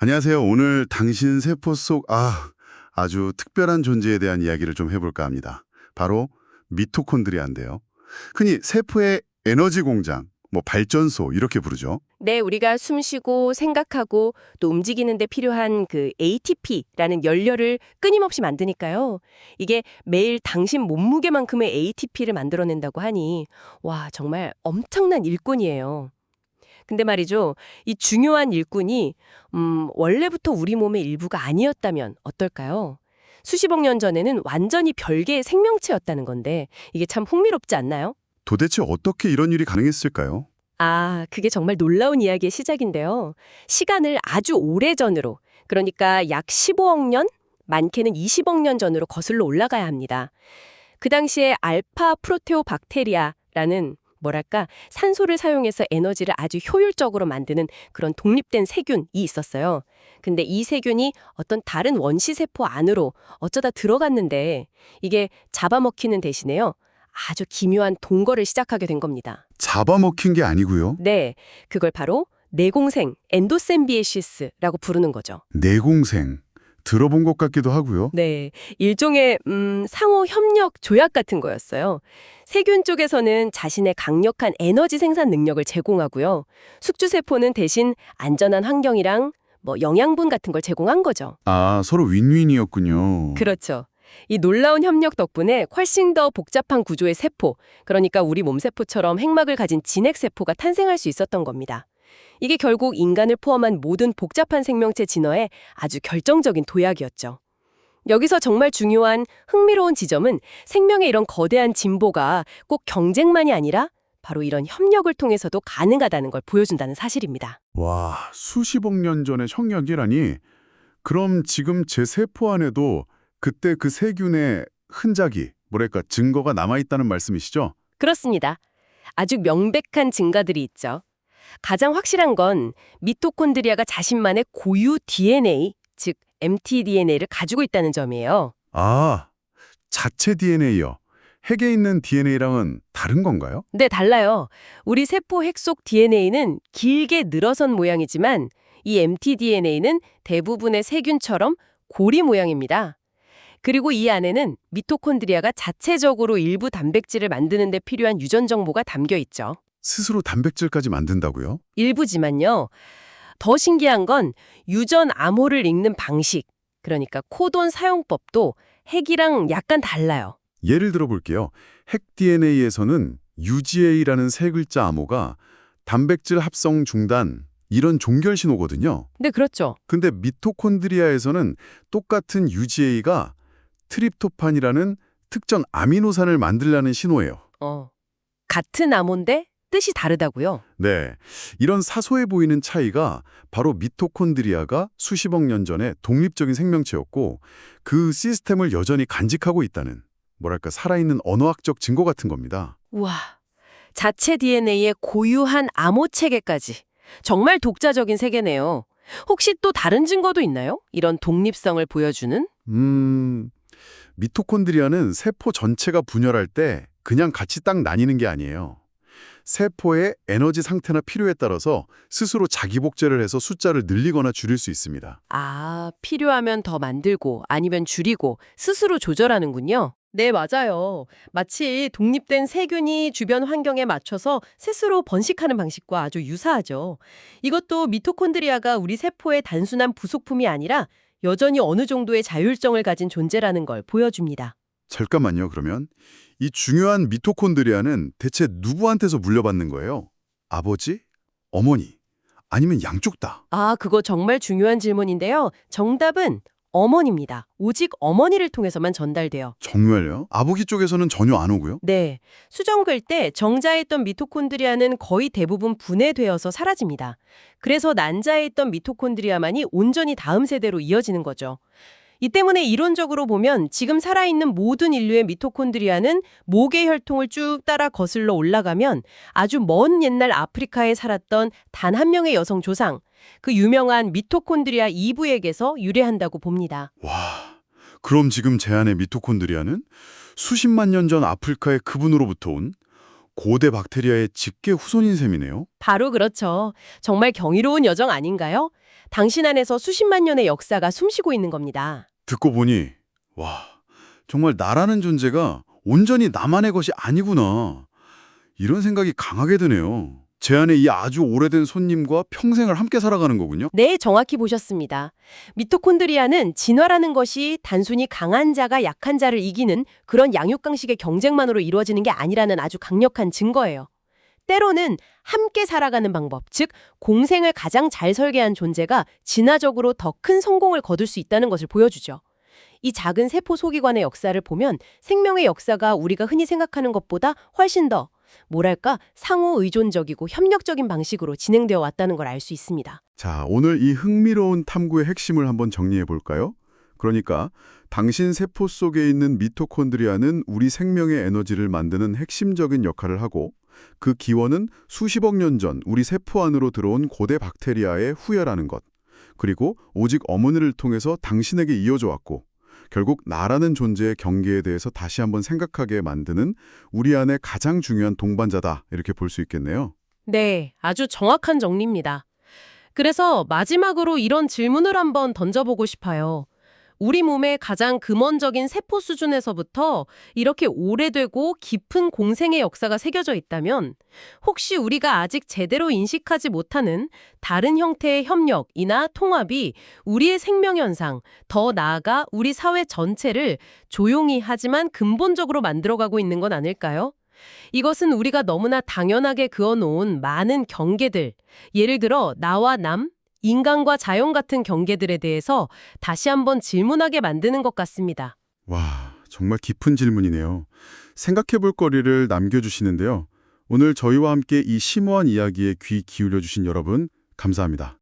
안녕하세요. 오늘 당신 세포 속 아주 특별한 존재에 대한 이야기를 좀 해볼까 합니다. 바로 미토콘드리아인데요. 흔히 세포의 에너지 공장, 발전소 이렇게 부르죠. 네, 우리가 숨쉬고 생각하고 또 움직이는 데 필요한 그 ATP라는 연료를 끊임없이 만드니까요. 이게 매일 당신 몸무게만큼의 ATP를 만들어낸다고 하니 와, 정말 엄청난 일꾼이에요. 근데 말이죠. 이 중요한 일꾼이 원래부터 우리 몸의 일부가 아니었다면 어떨까요? 수십억 년 전에는 완전히 별개의 생명체였다는 건데 이게 참 흥미롭지 않나요? 도대체 어떻게 이런 일이 가능했을까요? 그게 정말 놀라운 이야기의 시작인데요. 시간을 아주 오래전으로, 그러니까 약 15억 년, 많게는 20억 년 전으로 거슬러 올라가야 합니다. 그 당시에 알파 프로테오박테리아라는 산소를 사용해서 에너지를 아주 효율적으로 만드는 그런 독립된 세균이 있었어요. 근데 이 세균이 어떤 다른 원시세포 안으로 어쩌다 들어갔는데 이게 잡아먹히는 대신에요. 아주 기묘한 동거를 시작하게 된 겁니다. 잡아먹힌 게 아니고요. 네, 그걸 바로 내공생, 엔도셈비에시스라고 부르는 거죠. 내공생. 들어본 것 같기도 하고요. 네, 일종의 상호 협력 조약 같은 거였어요. 세균 쪽에서는 자신의 강력한 에너지 생산 능력을 제공하고요. 숙주세포는 대신 안전한 환경이랑 영양분 같은 걸 제공한 거죠. 서로 윈윈이었군요. 그렇죠. 이 놀라운 협력 덕분에 훨씬 더 복잡한 구조의 세포, 그러니까 우리 몸세포처럼 핵막을 가진 진핵세포가 탄생할 수 있었던 겁니다. 이게 결국 인간을 포함한 모든 복잡한 생명체 진화에 아주 결정적인 도약이었죠. 여기서 정말 중요한 흥미로운 지점은 생명의 이런 거대한 진보가 꼭 경쟁만이 아니라 바로 이런 협력을 통해서도 가능하다는 걸 보여준다는 사실입니다. 와, 수십억 년 전의 협력이라니. 그럼 지금 제 세포 안에도 그때 그 세균의 흔적이, 증거가 남아있다는 말씀이시죠? 그렇습니다. 아주 명백한 증가들이 있죠. 가장 확실한 건 미토콘드리아가 자신만의 고유 DNA, 즉 mtDNA를 가지고 있다는 점이에요. 자체 DNA요. 핵에 있는 DNA랑은 다른 건가요? 네, 달라요. 우리 세포 핵 속 DNA는 길게 늘어선 모양이지만 이 mtDNA는 대부분의 세균처럼 고리 모양입니다. 그리고 이 안에는 미토콘드리아가 자체적으로 일부 단백질을 만드는 데 필요한 유전 정보가 담겨 있죠. 스스로 단백질까지 만든다고요? 일부지만요. 더 신기한 건 유전 암호를 읽는 방식, 그러니까 코돈 사용법도 핵이랑 약간 달라요. 예를 들어 볼게요. 핵 DNA에서는 UGA라는 세 글자 암호가 단백질 합성 중단, 이런 종결 신호거든요. 네, 그렇죠. 근데 미토콘드리아에서는 똑같은 UGA가 트립토판이라는 특정 아미노산을 만들라는 신호예요. 같은 암호인데 뜻이 다르다고요? 네, 이런 사소해 보이는 차이가 바로 미토콘드리아가 수십억 년 전에 독립적인 생명체였고 그 시스템을 여전히 간직하고 있다는, 살아있는 언어학적 증거 같은 겁니다. 우와, 자체 DNA의 고유한 암호 체계까지. 정말 독자적인 세계네요. 혹시 또 다른 증거도 있나요? 이런 독립성을 보여주는? 미토콘드리아는 세포 전체가 분열할 때 그냥 같이 딱 나뉘는 게 아니에요. 세포의 에너지 상태나 필요에 따라서 스스로 자기 복제를 해서 숫자를 늘리거나 줄일 수 있습니다. 필요하면 더 만들고 아니면 줄이고 스스로 조절하는군요. 네, 맞아요. 마치 독립된 세균이 주변 환경에 맞춰서 스스로 번식하는 방식과 아주 유사하죠. 이것도 미토콘드리아가 우리 세포의 단순한 부속품이 아니라 여전히 어느 정도의 자율성을 가진 존재라는 걸 보여줍니다. 잠깐만요, 그러면. 이 중요한 미토콘드리아는 대체 누구한테서 물려받는 거예요? 아버지? 어머니? 아니면 양쪽 다? 그거 정말 중요한 질문인데요. 정답은 어머니입니다. 오직 어머니를 통해서만 전달돼요. 정말요? 아버지 쪽에서는 전혀 안 오고요? 네, 수정글 때 정자에 있던 미토콘드리아는 거의 대부분 분해되어서 사라집니다. 그래서 난자에 있던 미토콘드리아만이 온전히 다음 세대로 이어지는 거죠. 이 때문에 이론적으로 보면 지금 살아있는 모든 인류의 미토콘드리아는 모계 혈통을 쭉 따라 거슬러 올라가면 아주 먼 옛날 아프리카에 살았던 단 한 명의 여성 조상, 그 유명한 미토콘드리아 이브에게서 유래한다고 봅니다. 와, 그럼 지금 제 안의 미토콘드리아는 수십만 년 전 아프리카의 그분으로부터 온 고대 박테리아의 직계 후손인 셈이네요. 바로 그렇죠. 정말 경이로운 여정 아닌가요? 당신 안에서 수십만 년의 역사가 숨쉬고 있는 겁니다. 듣고 보니 와, 정말 나라는 존재가 온전히 나만의 것이 아니구나. 이런 생각이 강하게 드네요. 제 안에 이 아주 오래된 손님과 평생을 함께 살아가는 거군요. 네, 정확히 보셨습니다. 미토콘드리아는 진화라는 것이 단순히 강한 자가 약한 자를 이기는 그런 양육강식의 경쟁만으로 이루어지는 게 아니라는 아주 강력한 증거예요. 때로는 함께 살아가는 방법, 즉 공생을 가장 잘 설계한 존재가 진화적으로 더 큰 성공을 거둘 수 있다는 것을 보여주죠. 이 작은 세포 소기관의 역사를 보면 생명의 역사가 우리가 흔히 생각하는 것보다 훨씬 더 뭐랄까 상호 의존적이고 협력적인 방식으로 진행되어 왔다는 걸 알 수 있습니다. 자, 오늘 이 흥미로운 탐구의 핵심을 한번 정리해 볼까요? 그러니까 당신 세포 속에 있는 미토콘드리아는 우리 생명의 에너지를 만드는 핵심적인 역할을 하고 그 기원은 수십억 년 전 우리 세포 안으로 들어온 고대 박테리아의 후예라는 것. 그리고 오직 어머니를 통해서 당신에게 이어져 왔고 결국 나라는 존재의 경계에 대해서 다시 한번 생각하게 만드는 우리 안에 가장 중요한 동반자다 이렇게 볼 수 있겠네요. 네, 아주 정확한 정리입니다. 그래서 마지막으로 이런 질문을 한번 던져보고 싶어요. 우리 몸의 가장 근원적인 세포 수준에서부터 이렇게 오래되고 깊은 공생의 역사가 새겨져 있다면 혹시 우리가 아직 제대로 인식하지 못하는 다른 형태의 협력이나 통합이 우리의 생명 현상, 더 나아가 우리 사회 전체를 조용히 하지만 근본적으로 만들어가고 있는 건 아닐까요? 이것은 우리가 너무나 당연하게 그어놓은 많은 경계들, 예를 들어 나와 남, 인간과 자연 같은 경계들에 대해서 다시 한번 질문하게 만드는 것 같습니다. 와, 정말 깊은 질문이네요. 생각해 볼 거리를 남겨주시는데요. 오늘 저희와 함께 이 심오한 이야기에 귀 기울여 주신 여러분, 감사합니다.